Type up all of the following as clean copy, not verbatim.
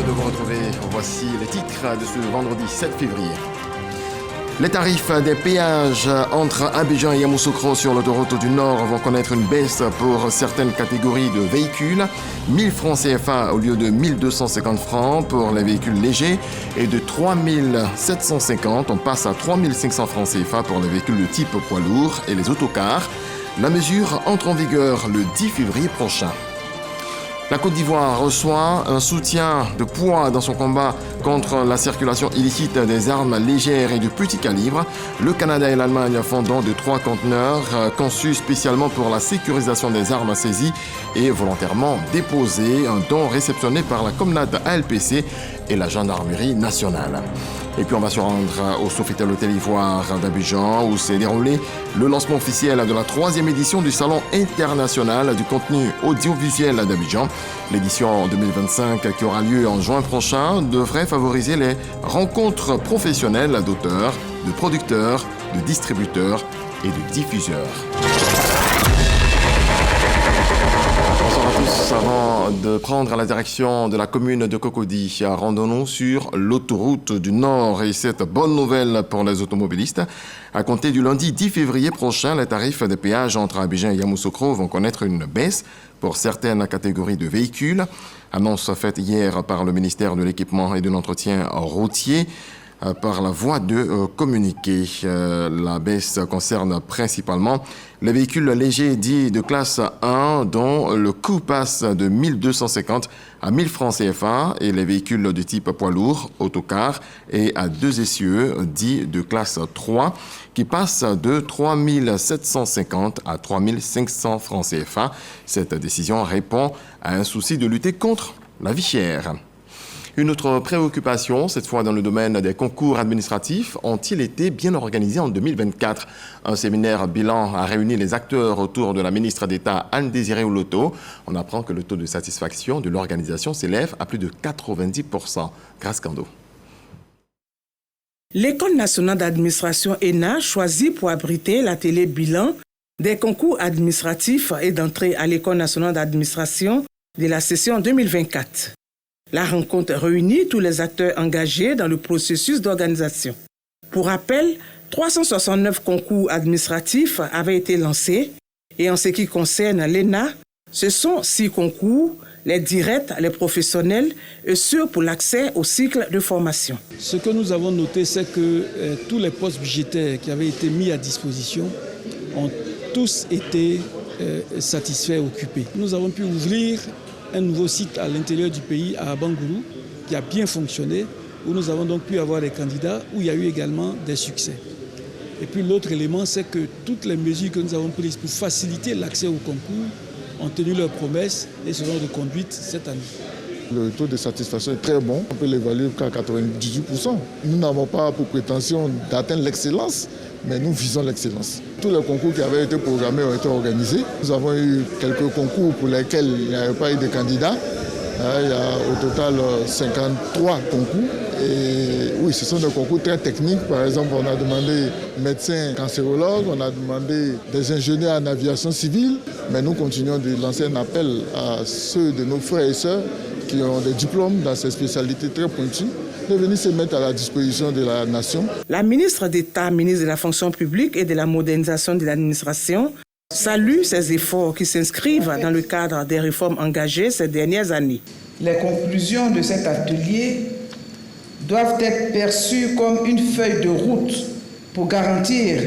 heureux de vous retrouver. Voici les titres de ce vendredi 7 février. Les tarifs des péages entre Abidjan et Yamoussoukro sur l'autoroute du Nord vont connaître une baisse pour certaines catégories de véhicules. 1000 francs CFA au lieu de 1250 francs pour les véhicules légers et de 3750, on passe à 3500 francs CFA pour les véhicules de type poids lourd et les autocars. La mesure entre en vigueur le 10 février prochain. La Côte d'Ivoire reçoit un soutien de poids dans son combat contre la circulation illicite des armes légères et de petit calibre. Le Canada et l'Allemagne font don de 3 conteneurs conçus spécialement pour la sécurisation des armes saisies et volontairement déposés. Un don réceptionné par la Comnat ALPC et la Gendarmerie nationale. Et puis on va se rendre au Sofitel Hôtel Ivoire d'Abidjan où s'est déroulé le lancement officiel de la 3e édition du Salon international du contenu audiovisuel d'Abidjan. L'édition 2025 qui aura lieu en juin prochain devrait favoriser les rencontres professionnelles d'auteurs, de producteurs, de distributeurs et de diffuseurs. Bonsoir à tous. Avant de prendre la direction de la commune de Cocody, rendons-nous sur l'autoroute du Nord. Et cette bonne nouvelle pour les automobilistes. À compter du lundi 10 février prochain, les tarifs des péages entre Abidjan et Yamoussoukro vont connaître une baisse pour certaines catégories de véhicules. Annonce faite hier par le ministère de l'Équipement et de l'Entretien routier. Par la voie de communiqué. La baisse concerne principalement les véhicules légers dits de classe 1 dont le coût passe de 1250 à 1000 francs CFA et les véhicules de type poids lourd, autocar et à 2 essieux dits de classe 3 qui passent de 3750 à 3500 francs CFA. Cette décision répond à un souci de lutter contre la vie chère. Une autre préoccupation, cette fois dans le domaine des concours administratifs, ont-ils été bien organisés en 2024 ? Un séminaire bilan a réuni les acteurs autour de la ministre d'État Anne-Désirée Oloto. On apprend que le taux de satisfaction de l'organisation s'élève à plus de 90%. Grâce Kando. L'École nationale d'administration ENA choisit pour abriter l'atelier bilan des concours administratifs et d'entrée à l'École nationale d'administration de la session 2024. La rencontre réunit tous les acteurs engagés dans le processus d'organisation. Pour rappel, 369 concours administratifs avaient été lancés et en ce qui concerne l'ENA, ce sont 6 concours, les directs, les professionnels et ceux pour l'accès au cycle de formation. Ce que nous avons noté, c'est que tous les postes budgétaires qui avaient été mis à disposition ont tous été satisfaits, occupés. Nous avons pu ouvrir un nouveau site à l'intérieur du pays, à Bangourou, qui a bien fonctionné, où nous avons donc pu avoir des candidats, où il y a eu également des succès. Et puis l'autre élément, c'est que toutes les mesures que nous avons prises pour faciliter l'accès au concours ont tenu leurs promesses et ce genre de conduite cette année. Le taux de satisfaction est très bon, on peut l'évaluer qu'à 98%. Nous n'avons pas pour prétention d'atteindre l'excellence, mais nous visons l'excellence. Tous les concours qui avaient été programmés ont été organisés. Nous avons eu quelques concours pour lesquels il n'y avait pas eu de candidats. Il y a au total 53 concours. Et oui, ce sont des concours très techniques. Par exemple, on a demandé médecins cancérologues, on a demandé des ingénieurs en aviation civile. Mais nous continuons de lancer un appel à ceux de nos frères et sœurs qui ont des diplômes dans ces spécialités très pointues, de venir se mettre à la disposition de la nation. La ministre d'État, ministre de la fonction publique et de la modernisation de l'administration, salue ces efforts qui s'inscrivent dans le cadre des réformes engagées ces dernières années. Les conclusions de cet atelier doivent être perçues comme une feuille de route pour garantir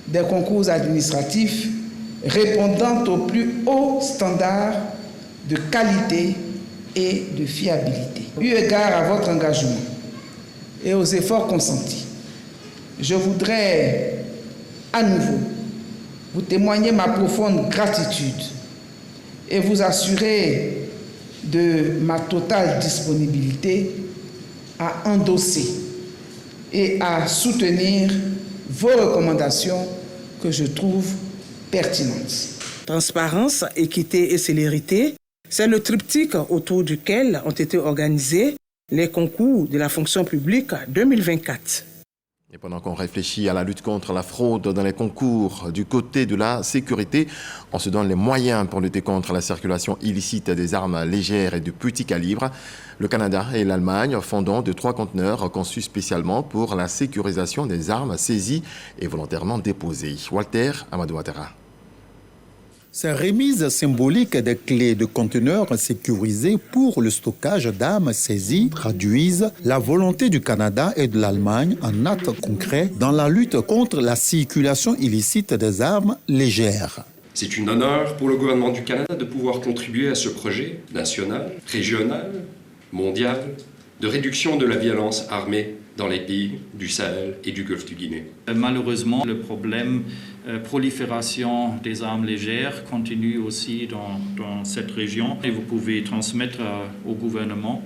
des concours administratifs répondant aux plus hauts standards de qualité et de fiabilité. Eu égard à votre engagement et aux efforts consentis, je voudrais à nouveau vous témoigner ma profonde gratitude et vous assurer de ma totale disponibilité à endosser et à soutenir vos recommandations que je trouve pertinentes. Transparence, équité et célérité, c'est le triptyque autour duquel ont été organisés les concours de la fonction publique 2024. Et pendant qu'on réfléchit à la lutte contre la fraude dans les concours du côté de la sécurité, on se donne les moyens pour lutter contre la circulation illicite des armes légères et de petit calibre. Le Canada et l'Allemagne font don de 3 conteneurs conçus spécialement pour la sécurisation des armes saisies et volontairement déposées. Walter Amadou Ouattara. Ces remises symboliques des clés de conteneurs sécurisés pour le stockage d'armes saisies traduisent la volonté du Canada et de l'Allemagne en actes concrets dans la lutte contre la circulation illicite des armes légères. C'est un honneur pour le gouvernement du Canada de pouvoir contribuer à ce projet national, régional, mondial, de réduction de la violence armée dans les pays du Sahel et du Golfe du Guinée. Malheureusement, le problème prolifération des armes légères continue aussi dans cette région et vous pouvez transmettre au gouvernement.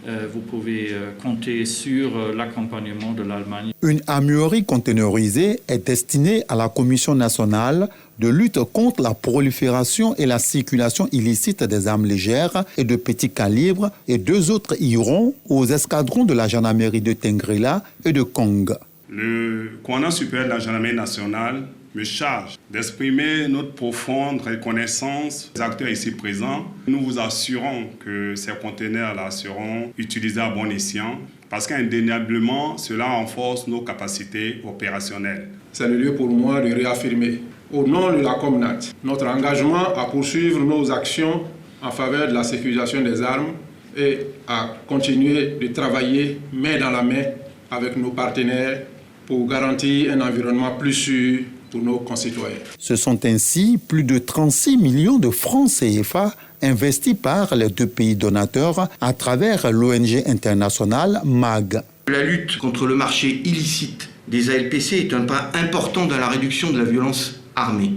Vous pouvez compter sur l'accompagnement de l'Allemagne. Une armurerie conteneurisée est destinée à la Commission nationale de lutte contre la prolifération et la circulation illicite des armes légères et de petit calibre et 2 autres iront aux escadrons de la gendarmerie de Tengrela et de Kong. Le commandant supérieur de la gendarmerie nationale me charge d'exprimer notre profonde reconnaissance aux acteurs ici présents. Nous vous assurons que ces conteneurs-là seront utilisés à bon escient parce qu'indéniablement, cela renforce nos capacités opérationnelles. C'est le lieu pour moi de réaffirmer, au nom de la Comnat, notre engagement à poursuivre nos actions en faveur de la sécurisation des armes et à continuer de travailler main dans la main avec nos partenaires pour garantir un environnement plus sûr pour nos concitoyens. Ce sont ainsi plus de 36 millions de francs CFA investis par les 2 pays donateurs à travers l'ONG internationale MAG. La lutte contre le marché illicite des ALPC est un pas important dans la réduction de la violence armée.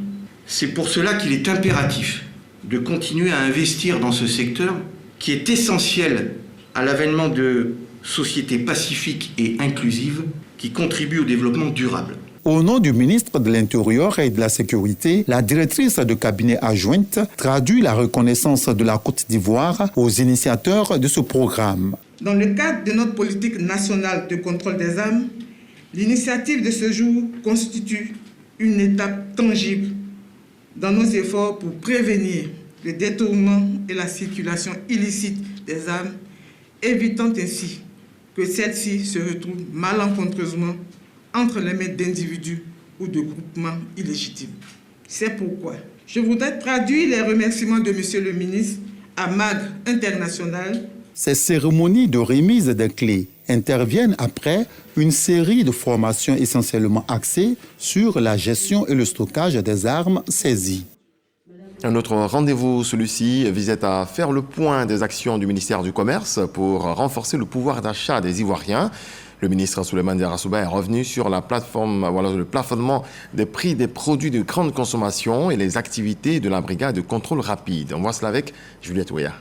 C'est pour cela qu'il est impératif de continuer à investir dans ce secteur qui est essentiel à l'avènement de sociétés pacifiques et inclusives qui contribuent au développement durable. Au nom du ministre de l'Intérieur et de la Sécurité, la directrice de cabinet adjointe traduit la reconnaissance de la Côte d'Ivoire aux initiateurs de ce programme. Dans le cadre de notre politique nationale de contrôle des armes, l'initiative de ce jour constitue une étape tangible dans nos efforts pour prévenir le détournement et la circulation illicite des armes, évitant ainsi que celles-ci se retrouvent malencontreusement entre les mains d'individus ou de groupements illégitimes. C'est pourquoi je voudrais traduire les remerciements de Monsieur le ministre à MAG International. Ces cérémonies de remise des clés interviennent après une série de formations essentiellement axées sur la gestion et le stockage des armes saisies. Un autre rendez-vous, celui-ci, visait à faire le point des actions du ministère du Commerce pour renforcer le pouvoir d'achat des Ivoiriens. Le ministre Souleymane Diarra-Souba est revenu sur le plafonnement des prix des produits de grande consommation et les activités de la brigade de contrôle rapide. On voit cela avec Juliette Ouya.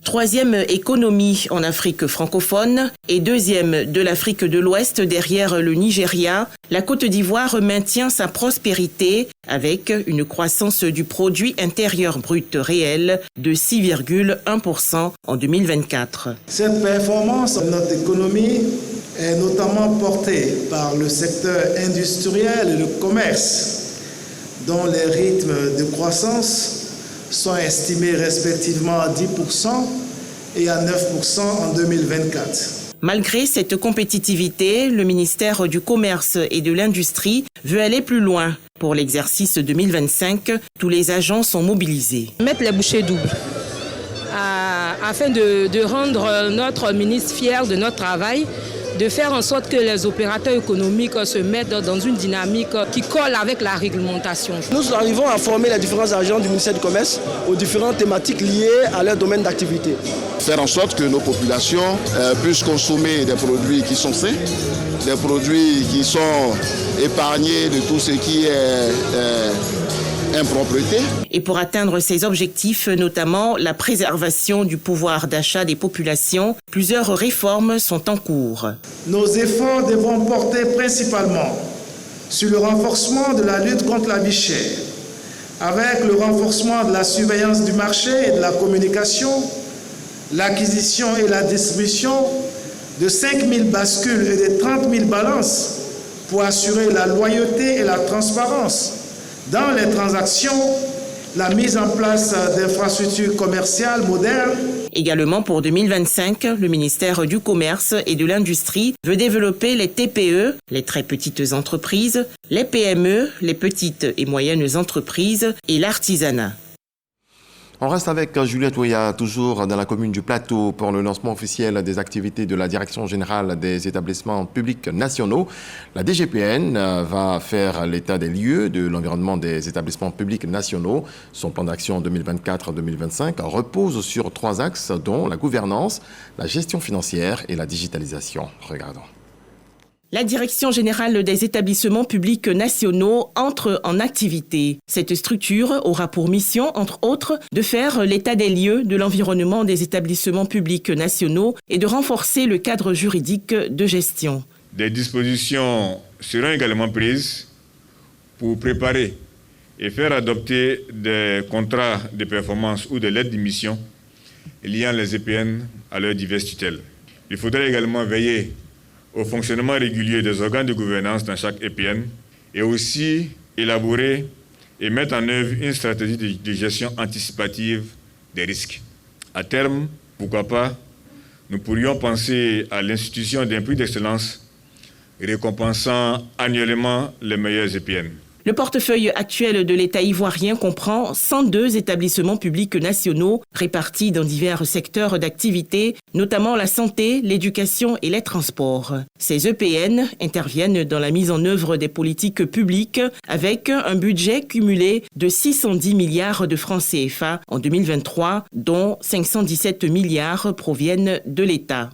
3e économie en Afrique francophone et 2e de l'Afrique de l'Ouest derrière le Nigeria, la Côte d'Ivoire maintient sa prospérité avec une croissance du produit intérieur brut réel de 6,1% en 2024. Cette performance de notre économie est notamment portée par le secteur industriel et le commerce, dont les rythmes de croissance sont estimés respectivement à 10% et à 9% en 2024. Malgré cette compétitivité, le ministère du Commerce et de l'Industrie veut aller plus loin. Pour l'exercice 2025, tous les agents sont mobilisés. Mettre les bouchées doubles afin de rendre notre ministre fier de notre travail, de faire en sorte que les opérateurs économiques se mettent dans une dynamique qui colle avec la réglementation. Nous arrivons à former les différents agents du ministère du Commerce aux différentes thématiques liées à leur domaine d'activité. Faire en sorte que nos populations puissent consommer des produits qui sont sains, des produits qui sont épargnés de tout ce qui est impropreté. Et pour atteindre ces objectifs, notamment la préservation du pouvoir d'achat des populations, plusieurs réformes sont en cours. Nos efforts devront porter principalement sur le renforcement de la lutte contre la vie chère, avec le renforcement de la surveillance du marché et de la communication, l'acquisition et la distribution de 5 000 bascules et de 30 000 balances pour assurer la loyauté et la transparence dans les transactions, la mise en place d'infrastructures commerciales modernes. Également pour 2025, le ministère du Commerce et de l'Industrie veut développer les TPE, les très petites entreprises, les PME, les petites et moyennes entreprises et l'artisanat. On reste avec Juliette Ouya, toujours dans la commune du Plateau, pour le lancement officiel des activités de la Direction générale des établissements publics nationaux. La DGPN va faire l'état des lieux de l'environnement des établissements publics nationaux. Son plan d'action 2024-2025 repose sur 3 axes, dont la gouvernance, la gestion financière et la digitalisation. Regardons. La Direction générale des établissements publics nationaux entre en activité. Cette structure aura pour mission, entre autres, de faire l'état des lieux de l'environnement des établissements publics nationaux et de renforcer le cadre juridique de gestion. Des dispositions seront également prises pour préparer et faire adopter des contrats de performance ou des lettres de mission liant les EPN à leurs diverses tutelles. Il faudra également veiller au fonctionnement régulier des organes de gouvernance dans chaque EPN et aussi élaborer et mettre en œuvre une stratégie de gestion anticipative des risques. À terme, pourquoi pas, nous pourrions penser à l'institution d'un prix d'excellence récompensant annuellement les meilleurs EPN. Le portefeuille actuel de l'État ivoirien comprend 102 établissements publics nationaux répartis dans divers secteurs d'activité, notamment la santé, l'éducation et les transports. Ces EPN interviennent dans la mise en œuvre des politiques publiques avec un budget cumulé de 610 milliards de francs CFA en 2023, dont 517 milliards proviennent de l'État.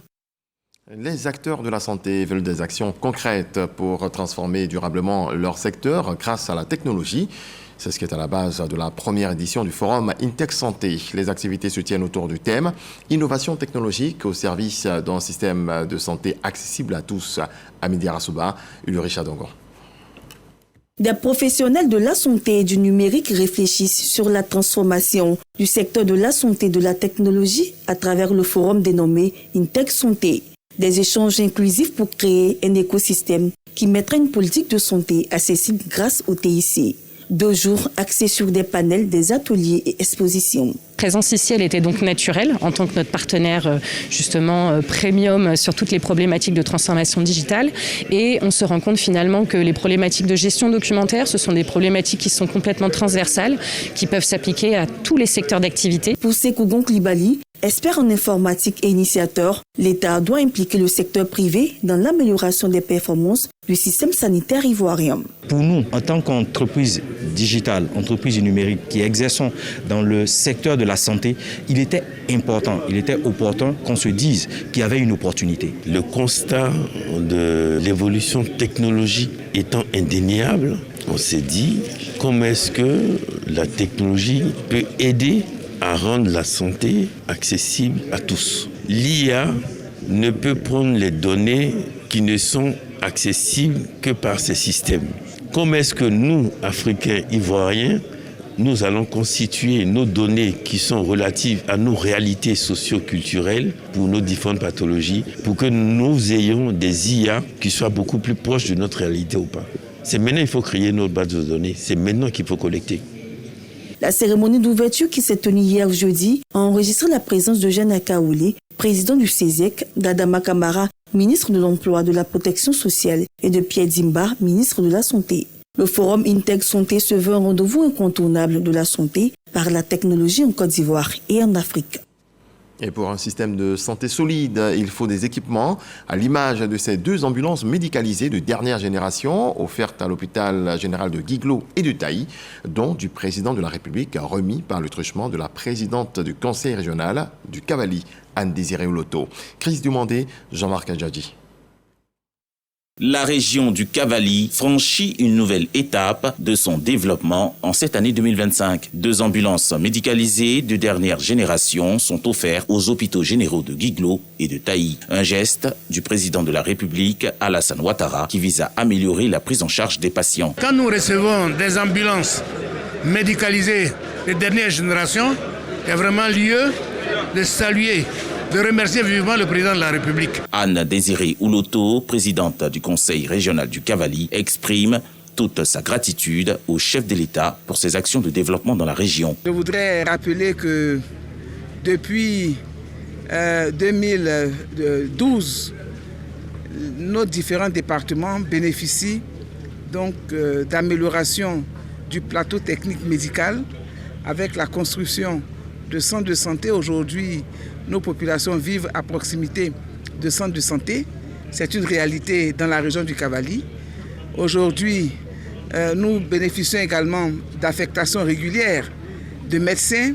Les acteurs de la santé veulent des actions concrètes pour transformer durablement leur secteur grâce à la technologie. C'est ce qui est à la base de la première édition du forum Intech Santé. Les activités se tiennent autour du thème « Innovation technologique au service d'un système de santé accessible à tous ». Amidi Arasuba, Ulrich Adongo. Des professionnels de la santé et du numérique réfléchissent sur la transformation du secteur de la santé et de la technologie à travers le forum dénommé Intech Santé. Des échanges inclusifs pour créer un écosystème qui mettra une politique de santé accessible grâce au TIC. 2 jours axés sur des panels, des ateliers et expositions. Présence ici, elle était donc naturelle en tant que notre partenaire justement premium sur toutes les problématiques de transformation digitale. Et on se rend compte finalement que les problématiques de gestion documentaire, ce sont des problématiques qui sont complètement transversales, qui peuvent s'appliquer à tous les secteurs d'activité. Pour Sekougon Klibali, expert en informatique et initiateur, l'État doit impliquer le secteur privé dans l'amélioration des performances du système sanitaire ivoirien. Pour nous, en tant qu'entreprise digitale, entreprise numérique qui exerçons dans le secteur de la santé, il était important, il était opportun qu'on se dise qu'il y avait une opportunité. Le constat de l'évolution technologique étant indéniable, on s'est dit comment est-ce que la technologie peut aider à rendre la santé accessible à tous. L'IA ne peut prendre les données qui ne sont accessibles que par ces systèmes. Comment est-ce que nous, Africains, Ivoiriens, nous allons constituer nos données qui sont relatives à nos réalités socio-culturelles pour nos différentes pathologies, pour que nous ayons des IA qui soient beaucoup plus proches de notre réalité ou pas. C'est maintenant qu'il faut créer notre base de données, c'est maintenant qu'il faut collecter. La cérémonie d'ouverture qui s'est tenue hier jeudi a enregistré la présence de Jeanne Akaoulé, président du CESEC, d'Adama Kamara, ministre de l'Emploi, de la Protection sociale, et de Pierre Dimba, ministre de la Santé. Le forum Intech Santé se veut un rendez-vous incontournable de la santé par la technologie en Côte d'Ivoire et en Afrique. Et pour un système de santé solide, il faut des équipements, à l'image de ces 2 ambulances médicalisées de dernière génération offertes à l'hôpital général de Guiglo et de Taï, dont du président de la République, remis par le truchement de la présidente du conseil régional du Cavali, Anne-Désirée Oloto. Chris Dumandé, Jean-Marc Adjadji. La région du Cavali franchit une nouvelle étape de son développement en cette année 2025. 2 ambulances médicalisées de dernière génération sont offertes aux hôpitaux généraux de Guiglo et de Taï. Un geste du président de la République, Alassane Ouattara, qui vise à améliorer la prise en charge des patients. Quand nous recevons des ambulances médicalisées de dernière génération, il y a vraiment lieu de saluer de remercier vivement le président de la République. Anne Désirée Ouloto, présidente du conseil régional du Cavally, exprime toute sa gratitude au chef de l'État pour ses actions de développement dans la région. Je voudrais rappeler que depuis 2012, nos différents départements bénéficient donc d'amélioration du plateau technique médical avec la construction de centres de santé. Aujourd'hui, nos populations vivent à proximité de centres de santé. C'est une réalité dans la région du Cavally. Aujourd'hui, nous bénéficions également d'affectations régulières de médecins,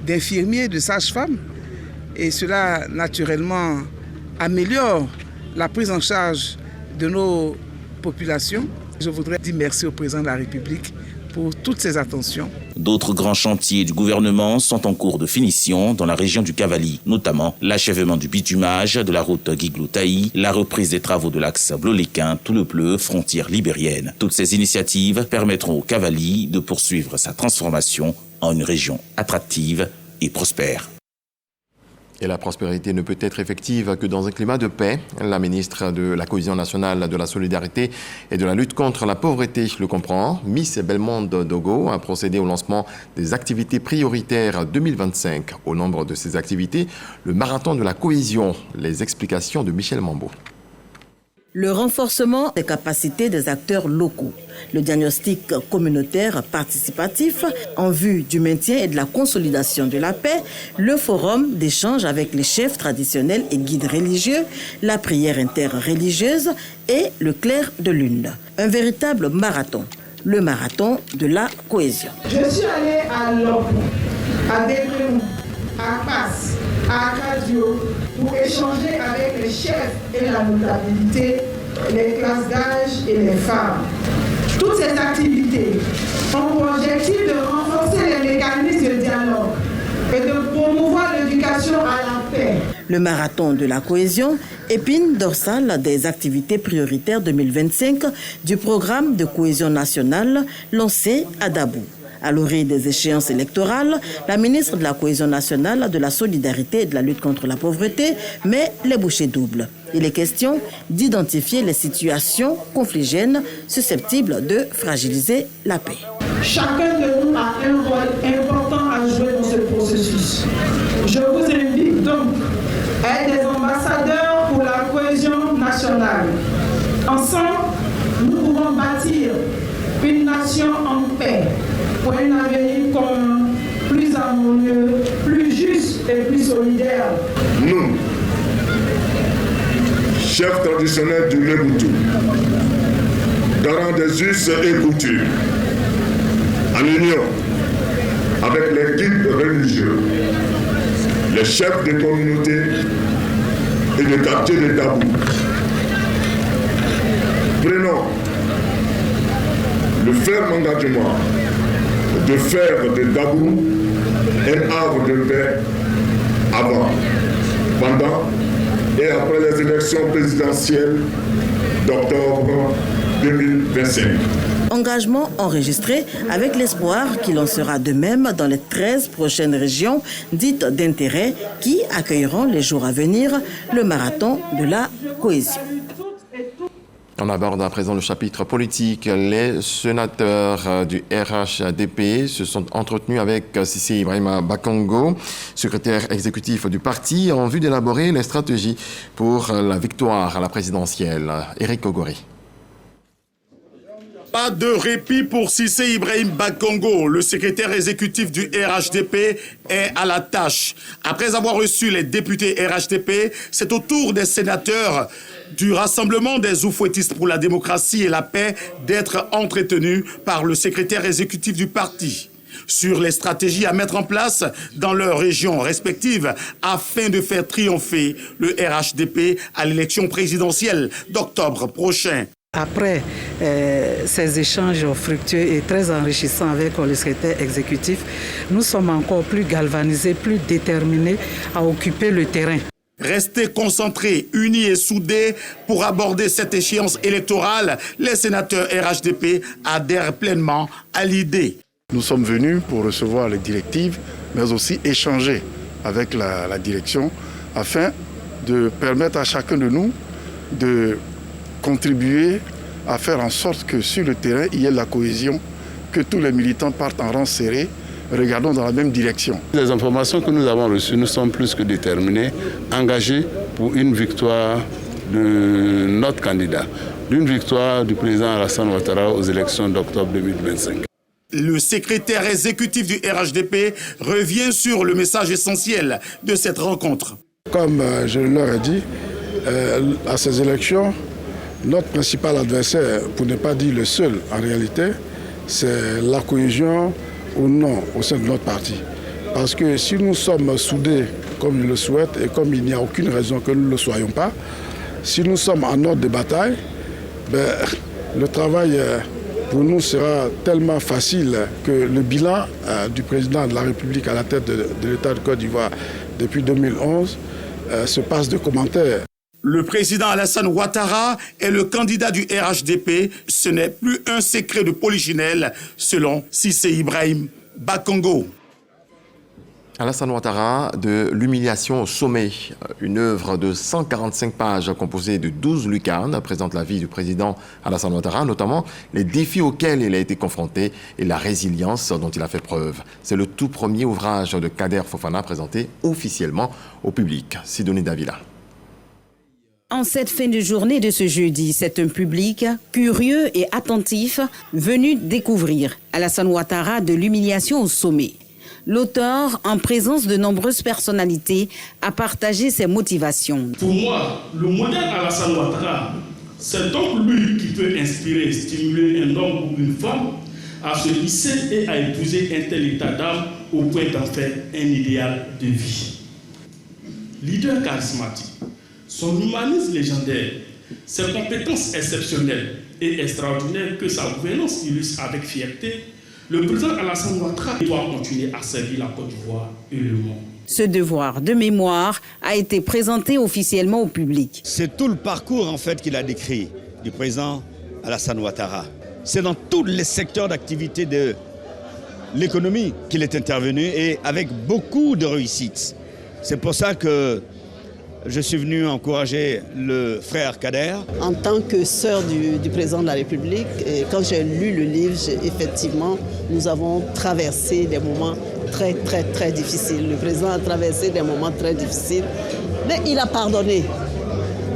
d'infirmiers, de sages-femmes. Et cela, naturellement, améliore la prise en charge de nos populations. Je voudrais dire merci au président de la République pour toutes ces attentions. D'autres grands chantiers du gouvernement sont en cours de finition dans la région du Cavally, notamment l'achèvement du bitumage de la route Guiglou-Taï, la reprise des travaux de l'axe Bloléquin, Toulepleu, frontière libérienne. Toutes ces initiatives permettront au Cavally de poursuivre sa transformation en une région attractive et prospère. Et la prospérité ne peut être effective que dans un climat de paix. La ministre de la Cohésion nationale, de la solidarité et de la lutte contre la pauvreté le comprend. Miss Belmonde Dogo a procédé au lancement des activités prioritaires 2025. Au nombre de ces activités, le marathon de la cohésion. Les explications de Michel Mambo. Le renforcement des capacités des acteurs locaux, le diagnostic communautaire participatif en vue du maintien et de la consolidation de la paix, le forum d'échange avec les chefs traditionnels et guides religieux, la prière interreligieuse et le clair de lune. Un véritable marathon, le marathon de la cohésion. Je suis allée à Lopou, à Débremou, à Passe, à Akadio, pour échanger avec les chefs et la notabilité, les classes d'âge et les femmes. Toutes ces activités ont pour objectif de renforcer les mécanismes de dialogue et de promouvoir l'éducation à la paix. Le marathon de la cohésion, épine dorsale des activités prioritaires 2025 du programme de cohésion nationale lancé à Dabou. À l'orée des échéances électorales, la ministre de la Cohésion nationale, de la solidarité et de la lutte contre la pauvreté met les bouchées doubles. Il est question d'identifier les situations confligènes susceptibles de fragiliser la paix. Chacun de nous a un rôle important à jouer dans ce processus. Je vous invite donc à être des ambassadeurs pour la cohésion nationale. Ensemble, nous pouvons bâtir une nation en paix pour un avenir commun, plus harmonieux, plus juste et plus solidaire. Nous, chefs traditionnels du Léboutou, garants des us et coutumes, en union avec les guides religieux, les chefs des communautés et des quartiers de Dabou, prenons le ferme engagement de faire de Dabou un havre de paix avant, pendant et après les élections présidentielles d'octobre 2025. Engagement enregistré avec l'espoir qu'il en sera de même dans les 13 prochaines régions dites d'intérêt qui accueilleront les jours à venir le marathon de la cohésion. On aborde à présent le chapitre politique. Les sénateurs du RHDP se sont entretenus avec Cissé Ibrahima Bakongo, secrétaire exécutif du parti, en vue d'élaborer les stratégies pour la victoire à la présidentielle. Éric Ogori. Pas de répit pour Cissé Ibrahima Bakongo. Le secrétaire exécutif du RHDP est à la tâche. Après avoir reçu les députés RHDP, c'est au tour des sénateurs du Rassemblement des Oufouettistes pour la démocratie et la paix d'être entretenus par le secrétaire exécutif du parti sur les stratégies à mettre en place dans leurs régions respectives afin de faire triompher le RHDP à l'élection présidentielle d'octobre prochain. Après ces échanges fructueux et très enrichissants avec le secrétaire exécutif, nous sommes encore plus galvanisés, plus déterminés à occuper le terrain. Rester concentrés, unis et soudés pour aborder cette échéance électorale, les sénateurs RHDP adhèrent pleinement à l'idée. Nous sommes venus pour recevoir les directives, mais aussi échanger avec la direction afin de permettre à chacun de nous de contribuer à faire en sorte que sur le terrain, il y ait la cohésion, que tous les militants partent en rang serré, regardons dans la même direction. Les informations que nous avons reçues, nous sommes plus que déterminés, engagés pour une victoire de notre candidat, d'une victoire du président Alassane Ouattara aux élections d'octobre 2025. Le secrétaire exécutif du RHDP revient sur le message essentiel de cette rencontre. Comme je leur ai dit, à ces élections, notre principal adversaire, pour ne pas dire le seul en réalité, c'est la cohésion ou non au sein de notre parti. Parce que si nous sommes soudés comme ils le souhaitent et comme il n'y a aucune raison que nous ne le soyons pas, si nous sommes en ordre de bataille, le travail pour nous sera tellement facile que le bilan du président de la République à la tête de l'État de Côte d'Ivoire depuis 2011 se passe de commentaires. Le président Alassane Ouattara est le candidat du RHDP. Ce n'est plus un secret de polichinelle, selon Cissé Ibrahim Bakongo. Alassane Ouattara, de l'humiliation au sommet, une œuvre de 145 pages composée de 12 lucarnes présente la vie du président Alassane Ouattara, notamment les défis auxquels il a été confronté et la résilience dont il a fait preuve. C'est le tout premier ouvrage de Kader Fofana présenté officiellement au public. Sidonie Davila. En cette fin de journée de ce jeudi, c'est un public curieux et attentif venu découvrir Alassane Ouattara de l'humiliation au sommet. L'auteur, en présence de nombreuses personnalités, a partagé ses motivations. Pour moi, le modèle Alassane Ouattara, c'est donc lui qui peut inspirer, stimuler un homme ou une femme à se hisser et à épouser un tel état d'âme au point d'en faire un idéal de vie. Leader charismatique, son humanisme légendaire, ses compétences exceptionnelles et extraordinaires que sa gouvernance illustre avec fierté, le président Alassane Ouattara doit continuer à servir la Côte d'Ivoire et le monde. Ce devoir de mémoire a été présenté officiellement au public. C'est tout le parcours en fait qu'il a décrit du président Alassane Ouattara. C'est dans tous les secteurs d'activité de l'économie qu'il est intervenu et avec beaucoup de réussite. C'est pour ça que je suis venu encourager le frère Kader. En tant que sœur du président de la République, et quand j'ai lu le livre, effectivement, nous avons traversé des moments très, très, très difficiles. Le président a traversé des moments très difficiles, mais il a pardonné.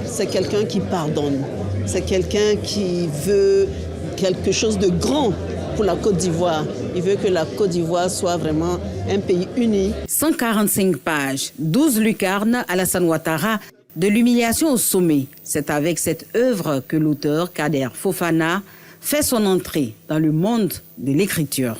C'est quelqu'un qui pardonne. C'est quelqu'un qui veut quelque chose de grand pour la Côte d'Ivoire. Il veut que la Côte d'Ivoire soit vraiment un pays uni. 145 pages, 12 lucarnes, Alassane Ouattara, de l'humiliation au sommet. C'est avec cette œuvre que l'auteur Kader Fofana fait son entrée dans le monde de l'écriture.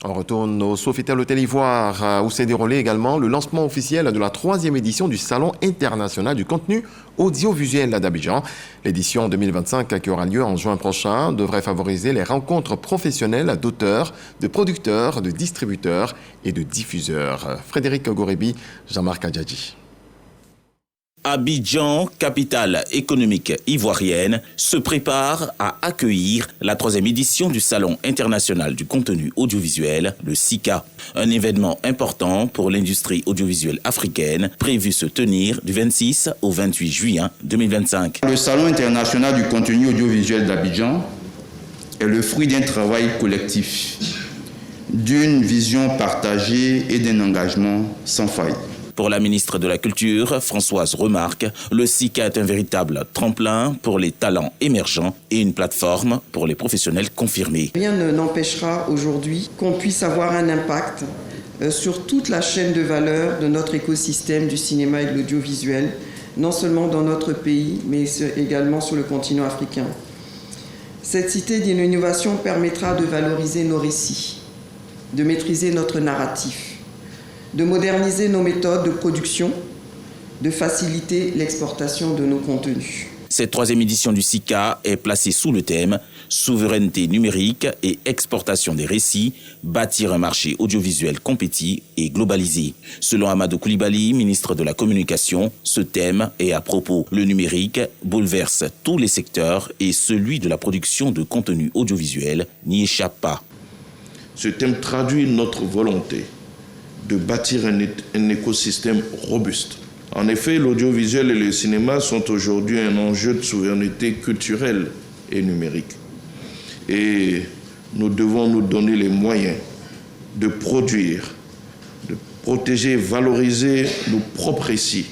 On retourne au Sofitel Hôtel Ivoire, où s'est déroulé également le lancement officiel de la 3e édition du Salon international du contenu audiovisuel d'Abidjan. L'édition 2025 qui aura lieu en juin prochain devrait favoriser les rencontres professionnelles d'auteurs, de producteurs, de distributeurs et de diffuseurs. Frédéric Gorebi, Jean-Marc Adjadji. Abidjan, capitale économique ivoirienne, se prépare à accueillir la 3e édition du Salon international du contenu audiovisuel, le SICA. Un événement important pour l'industrie audiovisuelle africaine, prévu se tenir du 26 au 28 juin 2025. Le Salon international du contenu audiovisuel d'Abidjan est le fruit d'un travail collectif, d'une vision partagée et d'un engagement sans faille. Pour la ministre de la Culture, Françoise Remarque, le SICA est un véritable tremplin pour les talents émergents et une plateforme pour les professionnels confirmés. Rien n'empêchera aujourd'hui qu'on puisse avoir un impact sur toute la chaîne de valeur de notre écosystème du cinéma et de l'audiovisuel, non seulement dans notre pays, mais également sur le continent africain. Cette cité d'innovation permettra de valoriser nos récits, de maîtriser notre narratif, de moderniser nos méthodes de production, de faciliter l'exportation de nos contenus. Cette 3e édition du SICA est placée sous le thème « Souveraineté numérique et exportation des récits, bâtir un marché audiovisuel compétitif et globalisé ». Selon Amadou Koulibaly, ministre de la Communication, ce thème est à propos. Le numérique bouleverse tous les secteurs et celui de la production de contenu audiovisuel n'y échappe pas. Ce thème traduit notre volonté de bâtir un écosystème robuste En effet, l'audiovisuel et le cinéma sont aujourd'hui un enjeu de souveraineté culturelle et numérique. Et nous devons nous donner les moyens de produire, de protéger et valoriser nos propres récits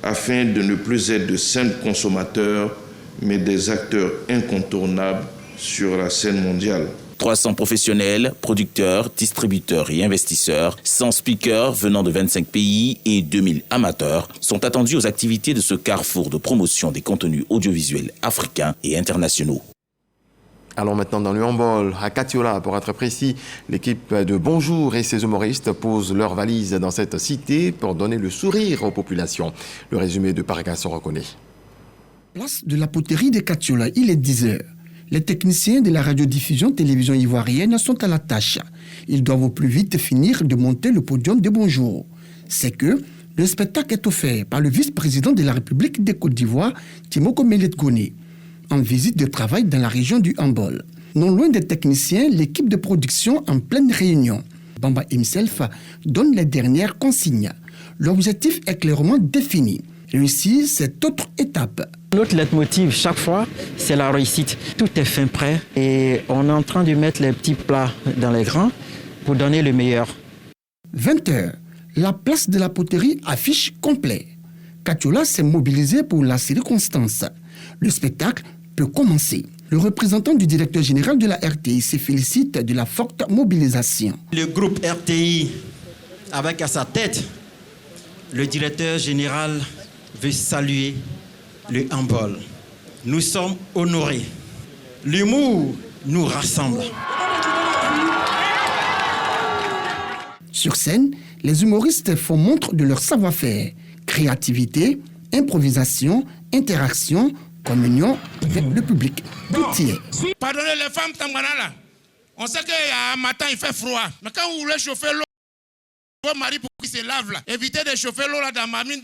afin de ne plus être de simples consommateurs, mais des acteurs incontournables sur la scène mondiale. 300 professionnels, producteurs, distributeurs et investisseurs, 100 speakers venant de 25 pays et 2000 amateurs sont attendus aux activités de ce carrefour de promotion des contenus audiovisuels africains et internationaux. Allons maintenant dans le handball. À Katiola, pour être précis, l'équipe de Bonjour et ses humoristes posent leurs valises dans cette cité pour donner le sourire aux populations. Le résumé de Parga se reconnaît. Place de la poterie de Katiola, il est 10h. Les techniciens de la radiodiffusion télévision ivoirienne sont à la tâche. Ils doivent au plus vite finir de monter le podium de Bonjour. C'est que le spectacle est offert par le vice-président de la République de Côte d'Ivoire, Timoko Melet-Gone, en visite de travail dans la région du handball. Non loin des techniciens, l'équipe de production en pleine réunion. Bamba himself donne les dernières consignes. L'objectif est clairement défini. Réussir cette autre étape. Notre leitmotiv chaque fois, c'est la réussite. Tout est fin prêt et on est en train de mettre les petits plats dans les grands pour donner le meilleur. 20h, la place de la poterie affiche complet. Katiola s'est mobilisé pour la circonstance. Le spectacle peut commencer. Le représentant du directeur général de la RTI se félicite de la forte mobilisation. Le groupe RTI, avec à sa tête, le directeur général veut saluer le handball. Nous sommes honorés. L'humour nous rassemble. Sur scène, les humoristes font montre de leur savoir-faire. Créativité, improvisation, interaction, communion avec le public. Pardonnez les femmes Tangana. On sait qu'un matin il fait froid. Mais quand vous voulez chauffer l'eau, votre mari pour qu'il se lave là, évitez de chauffer l'eau là dans ma mine.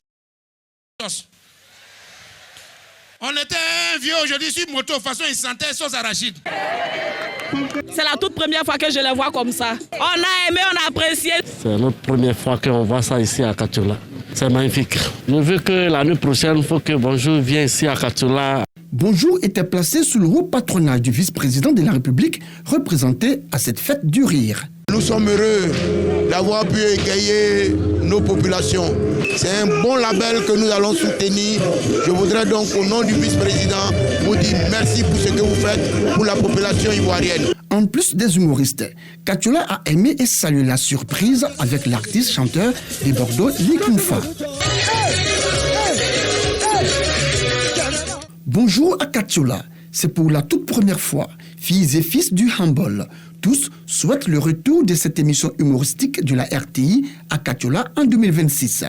On était un vieux aujourd'hui sur moto, de toute façon il sentait sauce arachide. C'est la toute première fois que je les vois comme ça. On a aimé, on a apprécié. C'est notre première fois qu'on voit ça ici à Katiola. C'est magnifique. Je veux que l'année prochaine, il faut que Bonjour vienne ici à Katiola. Bonjour était placé sous le haut patronage du vice-président de la République, représenté à cette fête du rire. Nous sommes heureux d'avoir pu égayer nos populations. C'est un bon label que nous allons soutenir. Je voudrais donc, au nom du vice-président, vous dire merci pour ce que vous faites pour la population ivoirienne. En plus des humoristes, Katiola a aimé et salué la surprise avec l'artiste chanteur de Bordeaux, Likumfa. Bonjour à Katiola, c'est pour la toute première fois. Filles et fils du handball, tous souhaitent le retour de cette émission humoristique de la RTI à Katiola en 2026.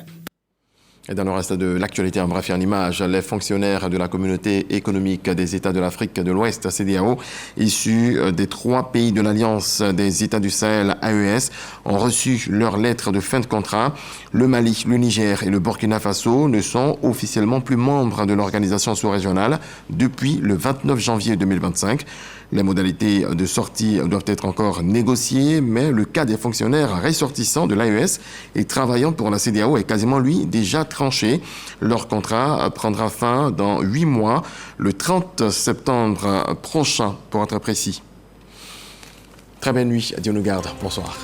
Et dans le reste de l'actualité, en bref et en image, les fonctionnaires de la communauté économique des États de l'Afrique de l'Ouest, CEDEAO, issus des 3 pays de l'Alliance des États du Sahel, AES, ont reçu leur lettre de fin de contrat. Le Mali, le Niger et le Burkina Faso ne sont officiellement plus membres de l'organisation sous-régionale depuis le 29 janvier 2025. Les modalités de sortie doivent être encore négociées, mais le cas des fonctionnaires ressortissants de l'AES et travaillant pour la CEDEAO est quasiment, lui, déjà tranché. Leur contrat prendra fin dans 8 mois, le 30 septembre prochain, pour être précis. Très belle nuit, Dieu nous garde. Bonsoir.